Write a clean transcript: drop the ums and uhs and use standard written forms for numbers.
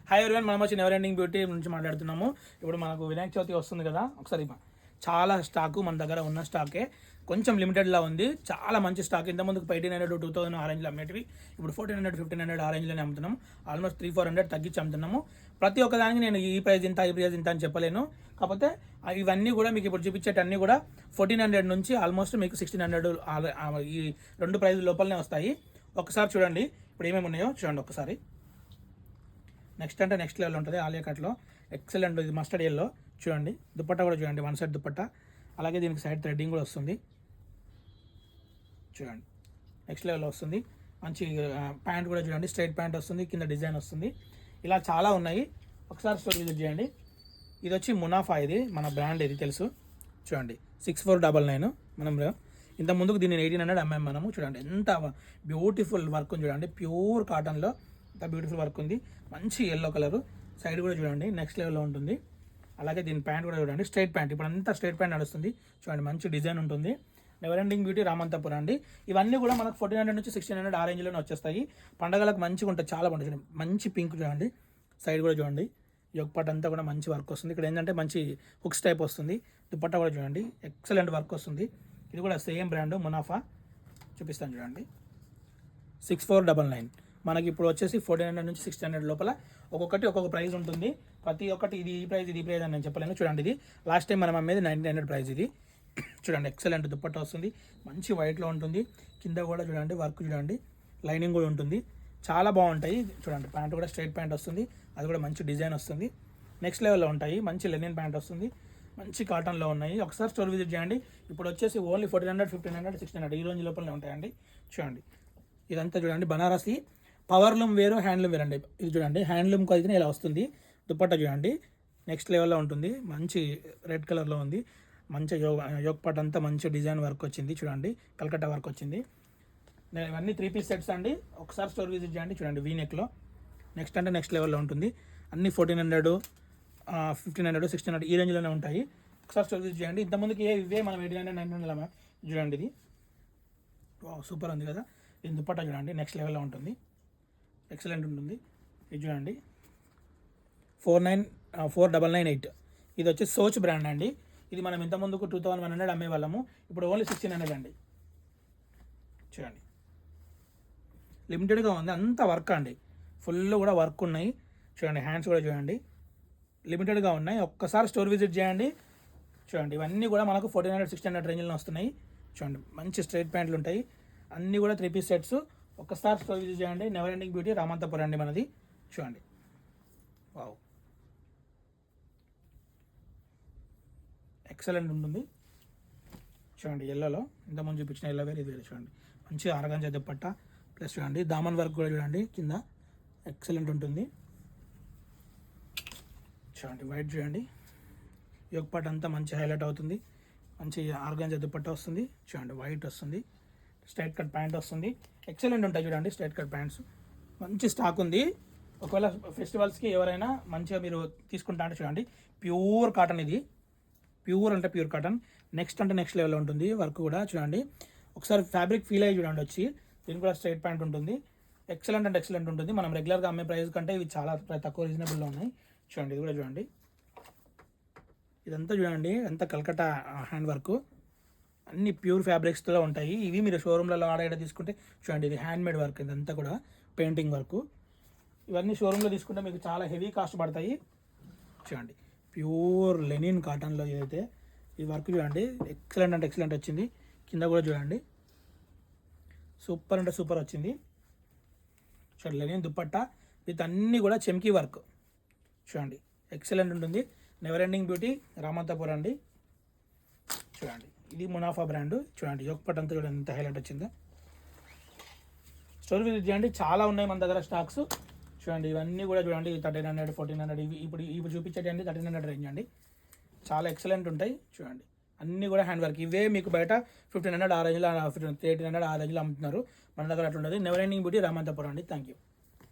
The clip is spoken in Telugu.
హాయ్ ఎవరివన్, మనం వచ్చి నెవర్ ఎండింగ్ బ్యూటీ నుంచి మాట్లాడుతున్నాము. ఇప్పుడు మనకు వినాయక చవితి వస్తుంది కదా, ఒకసారి చాలా స్టాకు మన దగ్గర ఉన్న స్టాకే కొంచెం లిమిటెడ్లా ఉంది. చాలా మంచి స్టాక్. ఇంతకుముందుకు 1800 2000 ఆరెంజ్లు అమ్మేటివి ఇప్పుడు 1400 1500 ఆరెంజ్లోనే అమ్ముతున్నాము. ఆల్మోస్ట్ 300-400 తగ్గించి అమ్ముతున్నాము. ప్రతి ఒక్కదానికి నేను ఈ ప్రైస్ ఇంత అని చెప్పలేను. కాకపోతే ఇవన్నీ కూడా మీకు ఇప్పుడు చూపించేటన్నీ కూడా 1400 నుంచి ఆల్మోస్ట్ మీకు 1600 ఈ రెండు ప్రైజుల లోపలనే వస్తాయి. ఒకసారి చూడండి ఇప్పుడు ఏమేమి ఉన్నాయో చూడండి ఒకసారి. నెక్స్ట్ అంటే నెక్స్ట్ లెవెల్ ఉంటుంది. ఆలియా కట్లో ఎక్సలెంట్. ఇది మస్టర్డ్ ఎల్లో చూడండి. దుపట్టా కూడా చూడండి, వన్ సైడ్ దుపట్టా. అలాగే దీనికి సైడ్ థ్రెడ్డింగ్ కూడా వస్తుంది చూడండి. నెక్స్ట్ లెవెల్లో వస్తుంది. మంచి ప్యాంట్ కూడా చూడండి, స్ట్రైట్ ప్యాంట్ వస్తుంది, కింద డిజైన్ వస్తుంది. ఇలా చాలా ఉన్నాయి. ఒకసారి స్టోర్ విజిట్ చేయండి. ఇది వచ్చి మునాఫా, ఇది మన బ్రాండ్, ఇది తెలుసు చూడండి. 6499 మనం ఇంత ముందుకు దీన్ని 1800 అమ్మాం మనము. చూడండి ఎంత బ్యూటిఫుల్ వర్క్ ఉంది చూడండి. ప్యూర్ కాటన్లో ఎంత బ్యూటిఫుల్ వర్క్ ఉంది. మంచి ఎల్లో కలరు. సైడ్ కూడా చూడండి నెక్స్ట్ లెవెల్లో ఉంటుంది. అలాగే దీని ప్యాంట్ కూడా చూడండి, స్ట్రైట్ ప్యాంట్. ఇప్పుడు అంతా స్ట్రైట్ ప్యాంట్ నడుస్తుంది చూడండి. మంచి డిజైన్ ఉంటుంది. నెవర్ ఎండింగ్ బ్యూటీ రామంతపురం అండి. ఇవన్నీ కూడా మనకు 1400 నుంచి 1600 ఆ రేంజ్లోనే వచ్చేస్తాయి. పండగలకు మంచిగా ఉంటుంది, చాలా బాగుంటుంది. మంచి పింక్ చూడండి. సైడ్ కూడా చూడండి, యొక్కపాటు అంతా కూడా మంచి వర్క్ వస్తుంది. ఇక్కడ ఏంటంటే మంచి హుక్స్ టైప్ వస్తుంది. దుపట్టా కూడా చూడండి, ఎక్సలెంట్ వర్క్ వస్తుంది. ఇది కూడా సేమ్ బ్రాండ్ మునాఫా. చూపిస్తాను చూడండి. 6499 మనకి ఇప్పుడు వచ్చేసి 1400 నుంచి 1600 లోపల ఒక్కొక్కటి ఒక్కొక్క ప్రైస్ ఉంటుంది. ప్రతి ఒక్కటి ఇది ఈ ప్రైస్ అని నేను చెప్పలేను. చూడండి ఇది లాస్ట్ టైం మనం అమ్మేది 1900 ప్రైస్. ఇది చూడండి ఎక్సలెంట్ దుపట్టా వస్తుంది. మంచి వైట్లో ఉంటుంది. కింద కూడా చూడండి వర్క్ చూడండి, లైనింగ్ కూడా ఉంటుంది. చాలా బాగుంటాయి చూడండి. ప్యాంట్ కూడా స్ట్రైట్ ప్యాంట్ వస్తుంది, అది కూడా మంచి డిజైన్ వస్తుంది. నెక్స్ట్ లెవెల్లో ఉంటాయి. మంచి లెనిన్ ప్యాంట్ వస్తుంది, మంచి కాటన్లో ఉన్నాయి. ఒకసారి స్టోర్ విజిట్ చేయండి. ఇప్పుడు వచ్చేసి ఓన్లీ 1400 1500 1600 ఈ రోజు లోపలనే ఉంటాయండి. చూడండి ఇదంతా చూడండి బనారసి పవర్లూమ్ వేరు, హ్యాండ్లూమ్ వేరు అండి. ఇది చూడండి హ్యాండ్లూమ్కి అయితే ఇలా వస్తుంది. దుపట్టా చూడండి నెక్స్ట్ లెవెల్లో ఉంటుంది. మంచి రెడ్ కలర్లో ఉంది. మంచి యోగపాట్ అంతా మంచి డిజైన్ వర్క్ వచ్చింది చూడండి. కల్కట్టా వర్క్ వచ్చింది. ఇవన్నీ 3 పీస్ సెట్స్ అండి. ఒకసారి స్టోర్ విజిట్ చేయండి. చూడండి వీనెక్లో నెక్స్ట్ అంటే నెక్స్ట్ లెవెల్లో ఉంటుంది. అన్ని 1400 1500 1600 ఈ రేంజ్లోనే ఉంటాయి. ఒకసారి స్టోర్ విజిట్ చేయండి. ఇంతకుముందుకి ఇవే మనం 800 900 చూడండి. ఇది సూపర్ ఉంది కదా. ఇది దుపట్టా చూడండి నెక్స్ట్ లెవెల్లో ఉంటుంది, ఎక్సలెంట్ ఉంటుంది. ఇది చూడండి 4998. ఇది వచ్చి సోచ్ బ్రాండ్ అండి. ఇది మనం ఇంతకుముందుకు 2100 అమ్మేవాళ్ళము, ఇప్పుడు ఓన్లీ 1600 అండి. చూడండి లిమిటెడ్గా ఉంది, అంత వర్క్ అండి. ఫుల్ కూడా వర్క్ ఉన్నాయి చూడండి. హ్యాండ్స్ కూడా చూడండి లిమిటెడ్గా ఉన్నాయి. ఒక్కసారి స్టోర్ విజిట్ చేయండి. చూడండి ఇవన్నీ కూడా మనకు 1400 1600 రేంజ్లో వస్తున్నాయి. చూడండి మంచి స్ట్రైట్ ప్యాంట్లు ఉంటాయి. అన్నీ కూడా 3 పీస్ సెట్స్. ఒక్కసారి స్టోర్ విజిట్ చేయండి. నెవర్ ఎండింగ్ బ్యూటీ రామంతపురం అండి మనది. చూడండి వావ్ ఎక్సలెంట్ ఉంటుంది. చూడండి ఎల్లోలో ఇంతకుముందు చూపించిన ఎల్లో వేరు, ఇది వేరు. చూడండి మంచి ఆర్గాంజా దుపట్టా ప్లస్ చూడండి దామన్ వర్క్ కూడా చూడండి కింద ఎక్సలెంట్ ఉంటుంది. చూడండి వైట్ చూడండి, యోగపాట్ అంతా మంచి హైలైట్ అవుతుంది. మంచి ఆర్గాంజా దుపట్టా వస్తుంది. చూడండి వైట్ వస్తుంది. స్ట్రైట్ కట్ ప్యాంట్ వస్తుంది. ఎక్సలెంట్ ఉంటాయి చూడండి స్ట్రైట్ కట్ ప్యాంట్స్. మంచి స్టాక్ ఉంది. ఒకవేళ ఫెస్టివల్స్కి ఎవరైనా మంచిగా మీరు తీసుకుంటా అంటే చూడండి ప్యూర్ కాటన్. ఇది ప్యూర్ అంటే ప్యూర్ కాటన్. నెక్స్ట్ అంటే నెక్స్ట్ లెవెల్లో ఉంటుంది వర్క్ కూడా. చూడండి ఒకసారి ఫ్యాబ్రిక్ ఫీల్ అయ్యి చూడండి. వచ్చి దీనికి కూడా స్ట్రైట్ ప్యాంట్ ఉంటుంది. ఎక్సలెంట్ అంటే ఎక్సలెంట్ ఉంటుంది. మనం రెగ్యులర్గా అమ్మే ప్రైస్ కంటే ఇవి చాలా తక్కువ రీజనబుల్లో ఉన్నాయి. చూడండి ఇది కూడా చూడండి. ఇదంతా చూడండి అంతా కల్కట్టా హ్యాండ్ వర్క్. అన్ని ప్యూర్ ఫ్యాబ్రిక్స్తో ఉంటాయి. ఇవి మీరు షోరూమ్లలో ఆడ తీసుకుంటే చూడండి ఇది హ్యాండ్మేడ్ వర్క్. ఇదంతా కూడా పెయింటింగ్ వర్క్. ఇవన్నీ షోరూంలో తీసుకుంటే మీకు చాలా హెవీ కాస్ట్ పడతాయి. చూడండి ప్యూర్ లెనిన్ కాటన్లో ఏదైతే ఈ వర్క్ చూడండి ఎక్సలెంట్ అంటే ఎక్సలెంట్ వచ్చింది. కింద కూడా చూడండి సూపర్ అంటే సూపర్ వచ్చింది. చూడండి లెనిన్ దుపట్టా విత్ అన్నీ కూడా చెమ్కీ వర్క్. చూడండి ఎక్సలెంట్ ఉంటుంది. నెవర్ ఎండింగ్ బ్యూటీ రామంతపురం అండి. చూడండి ఇది మునాఫా బ్రాండ్. చూడండి యోగపాట్ అంతా చూడండి ఎంత హైలైట్ వచ్చిందో. స్టోర్ విజిట్ చేయండి, చాలా ఉన్నాయి మన దగ్గర స్టాక్స్. చూడండి ఇవన్నీ కూడా చూడండి 1300 1400 ఇవి ఇప్పుడు చూపించేటండి 1300 రేంజ్ అండి. చాలా ఎక్సలెంట్ ఉంటాయి. చూడండి అన్నీ కూడా హ్యాండ్ వర్క్. ఇవే మీకు బయట 1500 ఆ రేంజ్లో 1800 ఆ రేంజ్లో అమ్ముతున్నారు. మన దగ్గర అట్లా ఉండదు. నెవర్ ఎండింగ్ బ్యూటీ రామంతపురం అండి. Thank you.